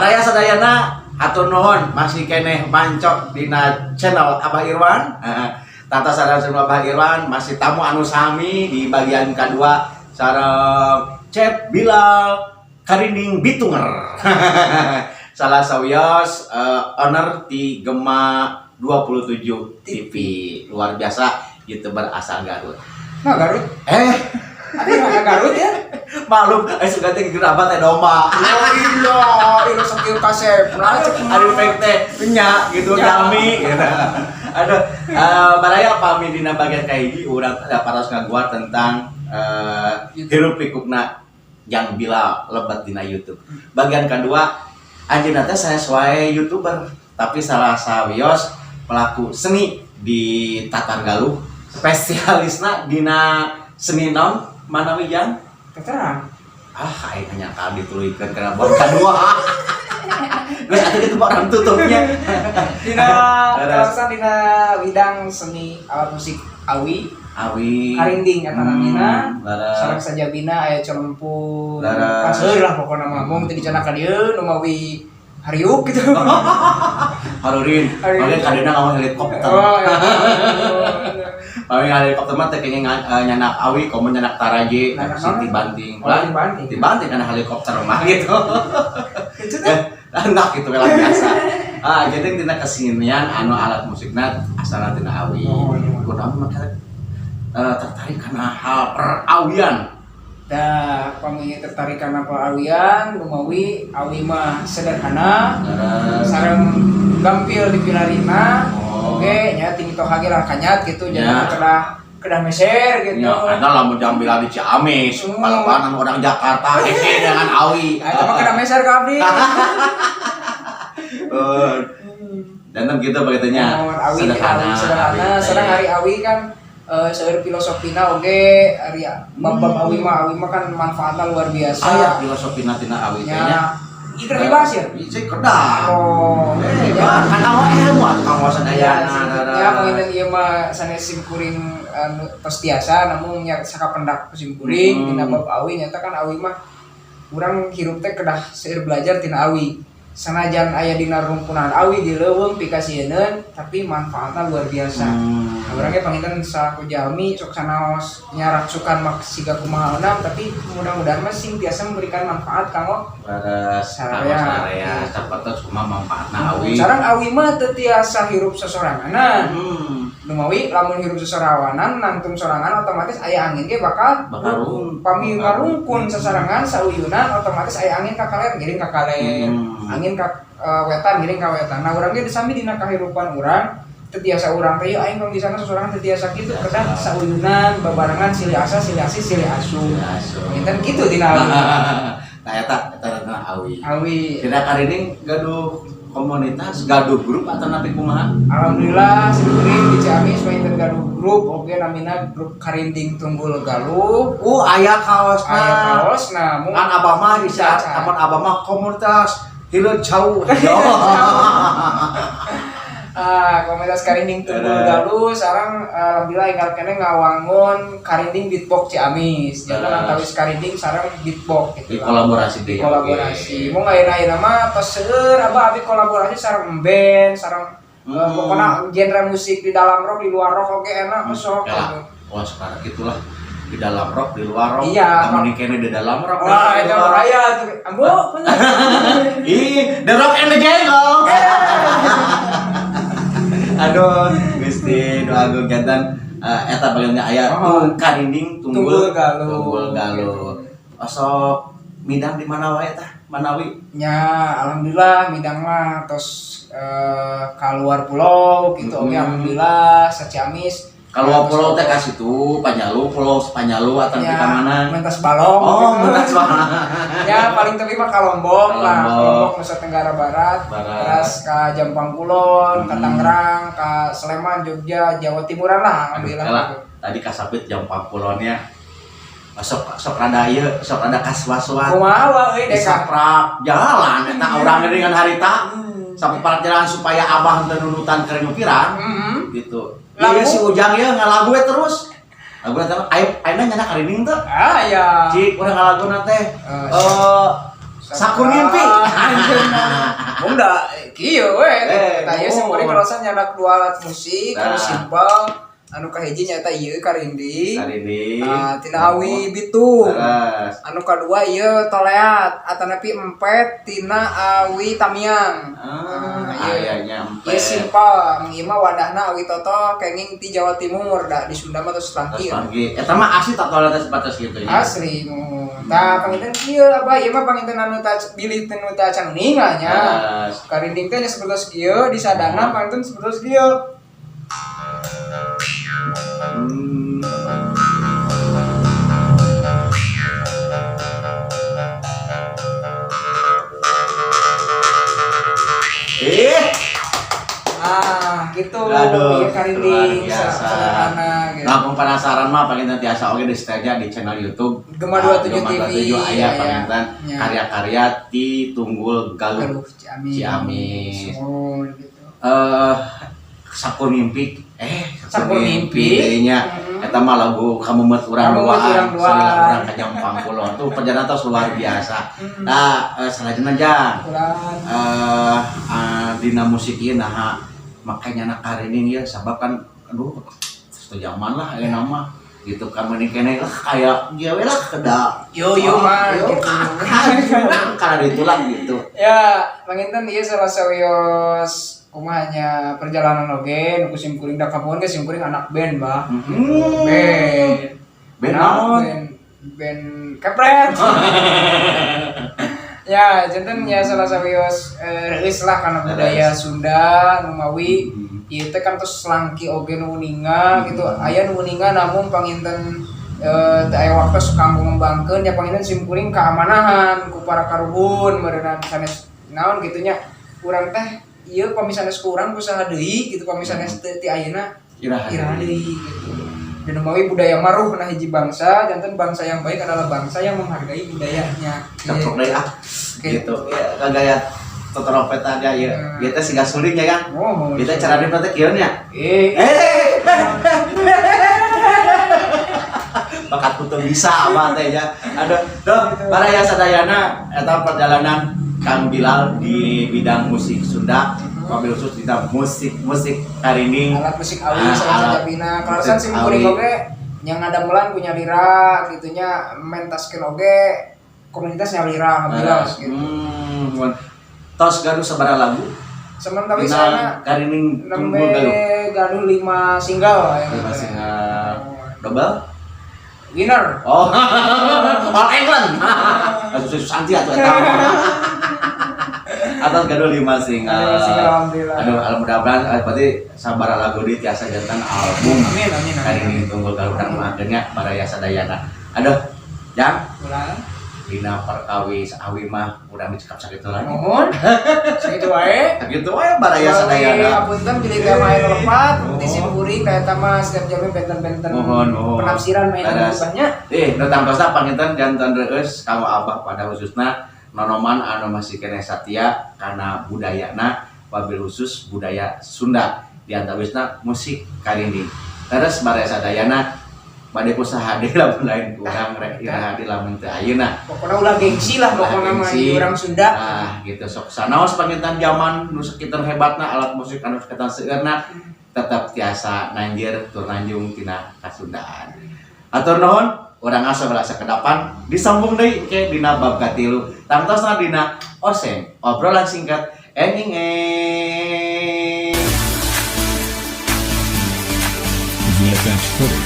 Baraya sadayana atur nuhun masih keneh mancok dina channel Abah Irwan. Tata sareng Abah Irwan masih tamu anu sami di bagian kedua sareng Chef Bilal Karinding Bitunger. Salah sawios owner di Gema 27 TV. Luar biasa YouTuber asal Garut. Nah, Garut. Ada yang Garut ya? Maklum, suka teh gerabat teh domba. Oh iya, itu skill kasep. Ada efek teh nya gitu jalmi gitu. Aduh, baraya pami dina bagian kahiji urang paras ngaguar tentang hirup pikukna yang bila lebat dina YouTube. Bagian kedua, anjeunna teh saya sesuai YouTuber, tapi salah sawios pelaku seni di Tatar Galuh, spesialisna dina seni naon manawi yang Keterang. aing hanya kali dituluykeun kana bor kadua. Geus atuh kitu orang tutupnya. Dina bidang seni alat musik awi Karinding eta namina. Sareng sajabina aya celempung. Paseur lah pokona mah mung teu dicana ka dieu nu mawi hariuk gitu. Harurin, mangga kadina ngawah helikopter. Oh iya. Paling helikopter mah teh kenging nyanak awi, komo nyanak taraje, Siti Banting. Dibanting kana helikopter mah gitu. Enak gitu lah biasa. Jadi tina kesenian anu alat musikna asalna tina awi. Kunaon mah tertarik karena hal perawian. Dah, kami tertarik karena perawian, lumawi awi mah sederhana, sareng gampil dipilarina. Oke, nya tinggi toh hage lah kanyat gitu, jadi kedah meser gitu. Ya, ada lamun jambilan di Ciamis, balapan orang Jakarta dengan awi. Itu mah kedah meser ka abdi. Dan gitu begitunya. Sederhana. Sedang hari awi kan seueur filosofina oge ari bab awi mah kan manfaatna luar biasa. Aya filosofina tina awi teh nya. Ieu dibahas ya? Cek kedah. Oh, kan awak ilmu atuh kang sadayana. Ya, penginten ieu mah sanes simkuring anu tos tiasa namun nya sakapendak simkuring dina bab awi nyata kan awi mah urang hirup teh kedah seueur belajar tina awi. Sanajan aya dina rumpunan awi di leuweung pikasieun tapi manfaatna luar biasa. Urang ge panginten salaku jalmi sok sanaos nyaraksukan mak siga kumaha tapi mudah-mudahan mah sing tiasa memberikan manfaat kanggo saraya sapatos kumaha manfaatna awi. Sareng awi mah teu tiasa hirup sosoranganan. Lumawi lamun hirup sosorawanan nangtung sorangan otomatis aya angin ge bakal pami ngarungkun sasarangan sauyunan otomatis aya angin ka kalen giring ka kalen. Angin ka wetan giring ka wetan. Nah urang ge sami dina kahirupan urang teu tiasa urang teh aing kalau disana sosorangan teu tiasa kitu kedah sauyunan babarengan silih asa silih asi silih asu. Nginten kitu dina awi. Nah eta awi. Awi. Dina Karinding gaduh komunitas, gaduh grup atau napi kumaha? Alhamdulillah simkuring di Ciamis mainten gaduh grup oge namina grup Karinding Tunggul Galuh. Aya kaosna. Aya kaosna. Kan abah mah bisa amun abah mah komunitas hileud jauh. Komunitas Karinding Tunggul Galuh sareng alhamdulillah inggal keneh ngawangun Karinding Beatbox Ciamis. Jangan antawis Karinding sareng Beatbox gitu. Kolaborasi deh. Kolaborasi. Mun ayeuna mah tos seueur abah abi kolaborasi sareng band, sareng pokona genre musik di dalam rock, di luar rock oge enak sok gitu. Wah, sekarang gitulah. Di dalam rock, di luar rock. Iya. Kamu kene di dalam rock. Wah, itu raya tuh. Ambo. The Rock and the Jungle. Aduh, Gusti doa gugatan eta bagiannya aya Karinding Tunggul Galuh. Osok midang di mana wae tah? Manawi. Nya alhamdulillah midang mah tos kaluar pulau gitu oge alhamdulillah sa Ciamis. Kalau pulau teh ka situ Panjalu, Pulau Panjalu atau di mana? Mentas Balong. Oh, Mentas Balong. Ya paling tepi mah ka Lombok lah, Lombok Nusa Tenggara Barat. Terus ka Jampang Kulon, ka Tangerang, ka Sleman, Jogja, Jawa Timuran lah alhamdulillah. Tadi kasapit Jampang Kulonnya. Sok rada ieu, sok rada kaswas-was. Kumaha euy dek saprak jalan eta urang dengan harita. Sampai jalan supaya abah teu nunutan keur nyupiran. Gitu. Ieu si Ujang ieu ngalagu terus. Lagu eta ayeuna nyana Karinding teh. Ya. Cik urang ngalaguna teh Sakur ngimpi. Bunda, kieu we. Tah ieu oh. simkuring ngerosan nyadak dua alat musik, anu Nah. simpel, anu kahiji nyaeta ieu karinding. Karinding. Tina awi bitung. Terus. Anu kadua ieu toleat, atanapi empet tina awi tamiang. Ayahnya Ieu simpel, ieu mah wadahna awi toto kenging ti Jawa Timur, da di Sunda mah tos Terus langki. lagi. Eta mah asli tak toleran sebatas gitu ya. Asli mu. Tah panginten kieu abah ieu mah panginten anu tah bilih teu nu tah can ninga nya. Terus. Karinding teh nya sebelas kieu di sadana panginten sebelas kieu. Gitu. Aduh, Ieu karinding luar biasa. sederhana gitu. Nah, kung penasaran mah panginten tiasa oge di stage di channel YouTube Gema 27 Gema TV, 27 aya aya. panginten Ya. karya-karya ti Tunggul Galuh. Aduh, Ciamis. Ciamis. Oh, gitu. Sakur mimpi Sakur mimpi. nya eta mah lagu kamu met urang Kamu Met Urang duaan Duaan. sareng urang ka jam 40 tuh perjalanan tos luar biasa. Nah, salajengna jang Kurang. dina musik ieu nah makanya anak karinding ya sabab kan aduh satu zaman lah aya nama gitu kan meuning keneh lah kayak dia we lah keda Yo mah gitu. karena ditulang gitu. Ya, panginten ieu salah sawios kumanya perjalanan oge nu simkuring da kampung ge simkuring anak band, Bah. Band. Band Anak naon? Band kepret. Ya, janten ya salah sawios reus lah kana budaya Sunda nu mawi ieu teh kan tos langki oge nu uninga gitu. Aya nu uninga namun panginten teu aya waktu kanggo ngembangkeun ya panginten simkuring keamanahan ku para karuhun meureunna sanes naon kitu nya. Urang teh ieu pamisanes ku urang kusaha deui gitu pamisanes teu ti ayeuna iraha deui gitu. Dan umawi budaya maruh nah hiji bangsa, jantan bangsa yang baik adalah bangsa yang menghargai budayanya. Cocok deh gitu ya kagaya totoropet aja ya kita siga suling ya kan kita cara di teh kieu nya bakat kutu bisa apa teh ya aduh tuh baraya sadayana eta perjalanan Kang Bilal di bidang musik Sunda mobil khusus di musik karinding alat musik awi salah sabina kalasan simkuring oge yang ada melan punya lira gitunya mentaskeun oge komunitas nyalira ngabilas gitu. Tos gaduh sabaraha lagu? Sementara sana karinding Tunggul Galuh 5 single ya. 5 single. Double? Winner. Oh. All England. Susanti atuh eta. Atau gaduh 5 single. Alhamdulillah. Aduh, mudah-mudahan berarti sabaraha lagu di tiasa jantan album. Amin. Karinding Tunggul Galuh dan akhirnya baraya sadayana. Aduh, Jang. Ulang. Dina perkawis awi mah urang dicekap sakitu lagi. Nuhun. Sakitu wae. Sakitu wae baraya sadayana. Apunten pilih tema aya lepat di simkuring ka eta mah setiap jamin benten-benten penafsiran main banyak. Nu tangtosna panginten janten reus kanggo abah pada khususna nonoman anu masih keneh satia kana budayana wabil khusus budaya Sunda di antawisna musik karinding. Terus baraya sadayana bade usaha deui lamun lain kurang rek iraha di lamun teu ayeuna. Pokona ulah gengsi lah pokona mah di urang Sunda. Nah, gitu sok sanaos panginten zaman nu sakitu hebatna alat musik anu sakitu seueurna tetap tiasa nanjir tur nanjung tina kasundaan. Atur nuhun, urang asa balasa kedapan disambung deui ke dina bab katilu. Tangtosna dina Oseng, obrolan singkat enging. VFX Footage.